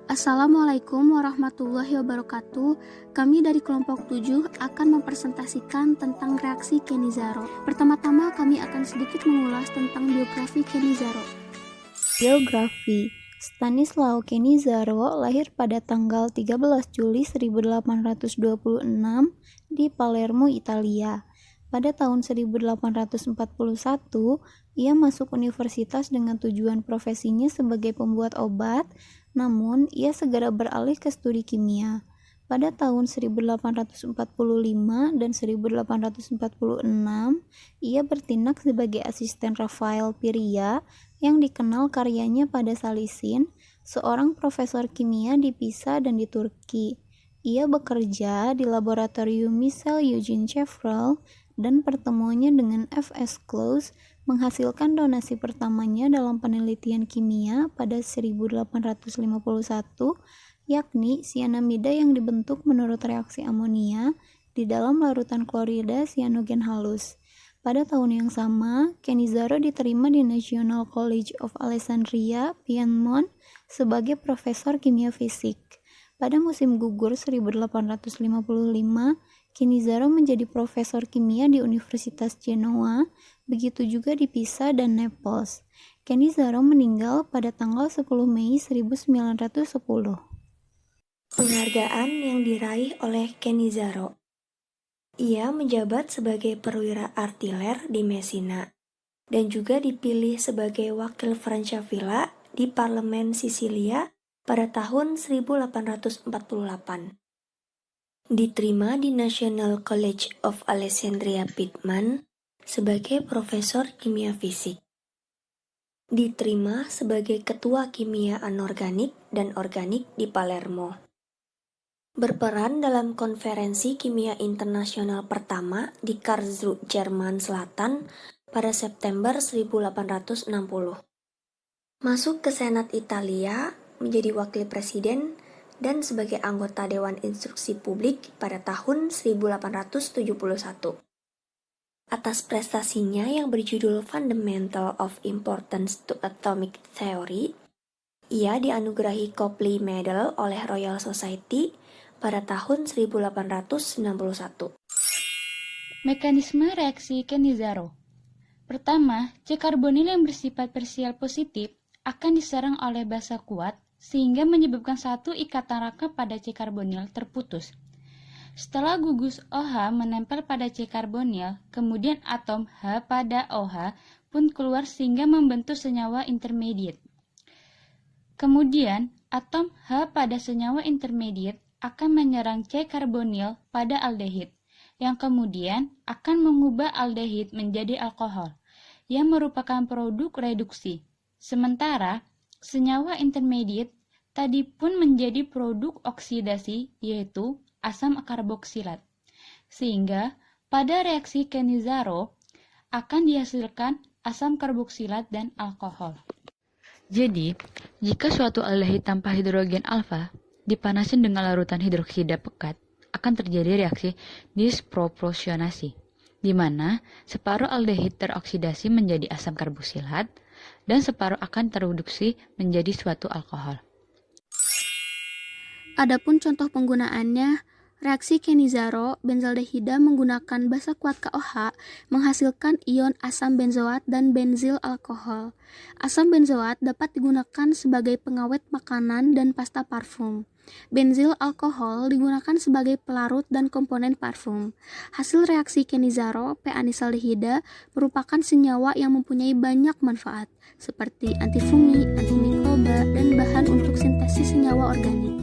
Assalamualaikum warahmatullahi wabarakatuh. Kami dari kelompok 7 akan mempresentasikan tentang reaksi Cannizzaro. Pertama-tama kami akan sedikit mengulas tentang biografi Cannizzaro. Biografi Stanislao Cannizzaro lahir pada tanggal 13 Juli 1826 di Palermo, Italia. Pada tahun 1841, ia masuk universitas dengan tujuan profesinya sebagai pembuat obat, namun ia segera beralih ke studi kimia. Pada tahun 1845 dan 1846, ia bertindak sebagai asisten Rafael Piria yang dikenal karyanya pada salisin, seorang profesor kimia di Pisa dan di Turki. Ia bekerja di laboratorium Michel Eugene Chevreul dan pertemuannya dengan F.S. Close menghasilkan donasi pertamanya dalam penelitian kimia pada 1851, yakni sianamida yang dibentuk menurut reaksi amonia di dalam larutan klorida sianogen halus. Pada tahun yang sama, Cannizzaro diterima di National College of Alessandria, Piedmont, sebagai profesor kimia fisik. Pada musim gugur 1855, Cannizzaro menjadi profesor kimia di Universitas Genoa, begitu juga di Pisa dan Naples. Cannizzaro meninggal pada tanggal 10 Mei 1910. Penghargaan yang diraih oleh Cannizzaro. Ia menjabat sebagai perwira artiler di Messina dan juga dipilih sebagai wakil Francavilla di Parlemen Sisilia pada tahun 1848. Diterima di National College of Alessandria Piedmont sebagai profesor kimia fisik. Diterima sebagai ketua kimia anorganik dan organik di Palermo. Berperan dalam konferensi kimia internasional pertama di Karlsruhe, Jerman Selatan pada September 1860. Masuk ke Senat Italia, menjadi wakil presiden dan sebagai anggota Dewan Instruksi Publik pada tahun 1871. Atas prestasinya yang berjudul Fundamental of Importance to Atomic Theory, ia dianugerahi Copley Medal oleh Royal Society pada tahun 1891. Mekanisme reaksi Cannizzaro. Pertama, C-karbonil yang bersifat parsial positif akan diserang oleh basa kuat sehingga menyebabkan satu ikatan rangka pada C-karbonil terputus. Setelah gugus OH menempel pada C-karbonil, kemudian atom H pada OH pun keluar sehingga membentuk senyawa intermediate. Kemudian, atom H pada senyawa intermediate akan menyerang C-karbonil pada aldehid, yang kemudian akan mengubah aldehid menjadi alkohol, yang merupakan produk reduksi. Sementara, senyawa intermediate tadi pun menjadi produk oksidasi, yaitu asam karboksilat. Sehingga, pada reaksi Cannizzaro akan dihasilkan asam karboksilat dan alkohol. Jadi, jika suatu aldehid tanpa hidrogen alfa dipanasin dengan larutan hidroksida pekat, akan terjadi reaksi disproporsionasi, di mana separuh aldehid teroksidasi menjadi asam karboksilat dan separuh akan tereduksi menjadi suatu alkohol. Adapun contoh penggunaannya, reaksi Cannizzaro benzaldehida menggunakan basa kuat KOH menghasilkan ion asam benzoat dan benzil alkohol. Asam benzoat dapat digunakan sebagai pengawet makanan dan pasta parfum. Benzil alkohol digunakan sebagai pelarut dan komponen parfum. Hasil reaksi Cannizzaro P-anisaldehida merupakan senyawa yang mempunyai banyak manfaat, seperti antifungi, antimikroba, dan bahan untuk sintesis senyawa organik.